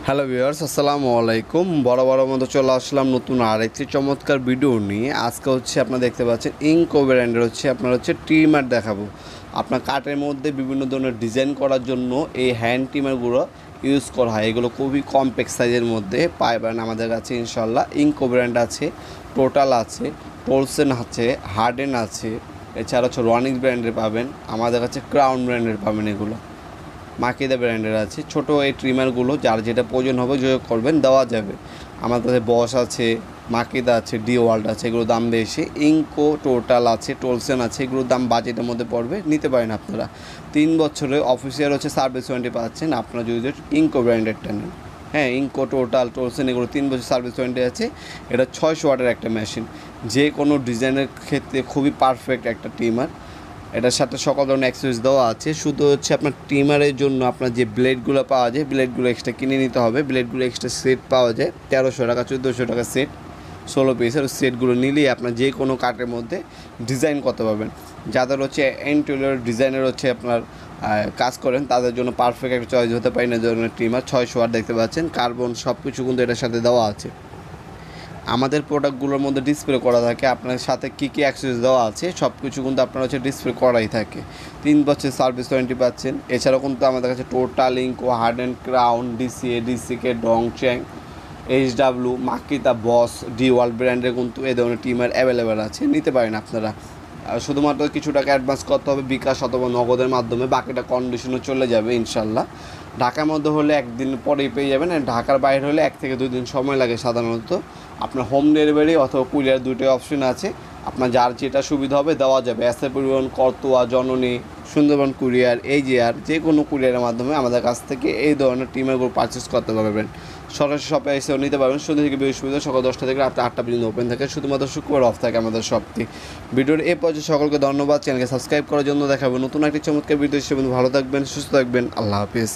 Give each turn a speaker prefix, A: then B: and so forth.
A: Hello viewers, আসসালামু আলাইকুম। বড় মতো চলে আসলাম নতুন আরেকটি চমৎকার ভিডিও নিয়ে। আজকে আপনারা দেখতে পাচ্ছেন ইনকো ব্র্যান্ডের আপনার ট্রিমার দেখাবো। আপনার কাঠের মধ্যে বিভিন্ন ধরনের ডিজাইন করার জন্য এই হ্যান্ড ট্রিমারগুলো ইউজ করা হয়। এগুলো খুবই কমপ্যাক্ট সাইজের মধ্যে পাইবেন আমাদের কাছে ইনশাল্লাহ। ইনকো ব্র্যান্ড আছে, টোটাল আছে, টোলসেন আছে, হার্ডেন আছে, এছাড়া রনিক্স ব্র্যান্ডের পাবেন। আমাদের কাছে ক্রাউন ব্র্যান্ডের পাবেন। এগুলো মাকিদা ব্র্যান্ডের আছে। ছোটো এই ট্রিমারগুলো যার যেটা প্রয়োজন হবে যোগ করবেন, দেওয়া যাবে। আমাদের কাছে বস আছে, মাকিদা আছে, ডি ওয়ার্ল্ড আছে। এগুলোর দাম বেশি। ইনকো টোটাল আছে, টোলসেন আছে। এগুলোর দাম বাজেটের মধ্যে পড়বে, নিতে পারেন আপনারা। 3 বছরের অফিসিয়াল সার্ভিস ওয়ারেন্টি পাচ্ছেন আপনারা যদি ইনকো ব্র্যান্ডেরটা নেন। হ্যাঁ, ইনকো টোটাল টোলসেন এগুলো 3 বছর সার্ভিস ওয়ারেন্টি আছে। এটা 600 ওয়াটের একটা মেশিন, যে কোনো ডিজাইনের ক্ষেত্রে খুবই পারফেক্ট একটা ট্রিমার। এটার সাথে সকল ধরনের অ্যাক্সেসরিজ দেওয়া আছে। শুধু আপনার ট্রিমারের জন্য আপনার যে ব্লেডগুলো পাওয়া যায়, ব্লেডগুলো এক্সট্রা কিনে নিতে হবে। ব্লেডগুলো এক্সট্রা সেট পাওয়া যায় 1300 টাকা, 1400 টাকা সেট, 16 পিসের সেটগুলো নিলেই আপনার যে কোনো কাঠের মধ্যে ডিজাইন করতে পারবেন। যাদের ইন্টেরিয়র ডিজাইনের আপনার কাজ করেন, তাদের জন্য পারফেক্ট একটা চয়েস হতে পারে না ধরনের ট্রিমার। 600 ওয়াট দেখতে পাচ্ছেন, কার্বন সব কিছু কিন্তু এটার সাথে দেওয়া আছে। আমাদের প্রোডাক্টগুলোর মধ্যে ডিসপ্লে করা থাকে, আপনার সাথে কী কী অ্যাক্সেস দেওয়া আছে সব কিছু কিন্তু আপনার ডিসপ্লে করাই থাকে। 3 বছর সার্ভিস ওয়ারেন্টি পাচ্ছেন। এছাড়াও কিন্তু আমাদের কাছে total, ইনকো, harden, crown, ডিসিকে, ডংচ্যাং, HW, Makita, বস, ডি ওয়ার্ল্ড ব্র্যান্ডের কিন্তু এই ধরনের ট্রিমার অ্যাভেলেবেল আছে, নিতে পারেন আপনারা। শুধুমাত্র কিছু টাকা অ্যাডভান্স করতে হবে বিকাশ অথবা নগদের মাধ্যমে, বাকিটা কন্ডিশনে চলে যাবে ইনশাল্লাহ। ঢাকার মধ্যে হলে একদিন পরেই পেয়ে যাবেন, ঢাকার বাইরে হলে 1 থেকে 2 দিন সময় লাগে সাধারণত। আপনার হোম ডেলিভারি অথবা কুরিয়ার দুটোই অপশন আছে। আপনার যার যেটা সুবিধা হবে দেওয়া যাবে। এসএ পরিবহন, করতোয়া, জননী, সুন্দরবন কুরিয়ার, AJR, যে কোনো কুরিয়ারের মাধ্যমে আমাদের কাছ থেকে এই ধরনের ট্রিমারগুলো পারচেস করতে পারবেন। সরাসরি শপে এসেও নিতে পারবেন। শুধু থেকে বৃহস্পতিবার সকাল 10টা থেকে রাত 8টা পর্যন্ত ওপেন থাকে। শুধুমাত্র শুক্রবার অফ থাকে আমাদের শপটি। ভিডিওর এই পর্যায়ে সকলকে ধন্যবাদ। চ্যানেলকে সাবস্ক্রাইব করার জন্য। দেখাবো নতুন একটি চমৎকার ভিডিও হিসেবে। ভালো থাকবেন, সুস্থ থাকবেন। আল্লাহ হাফিজ।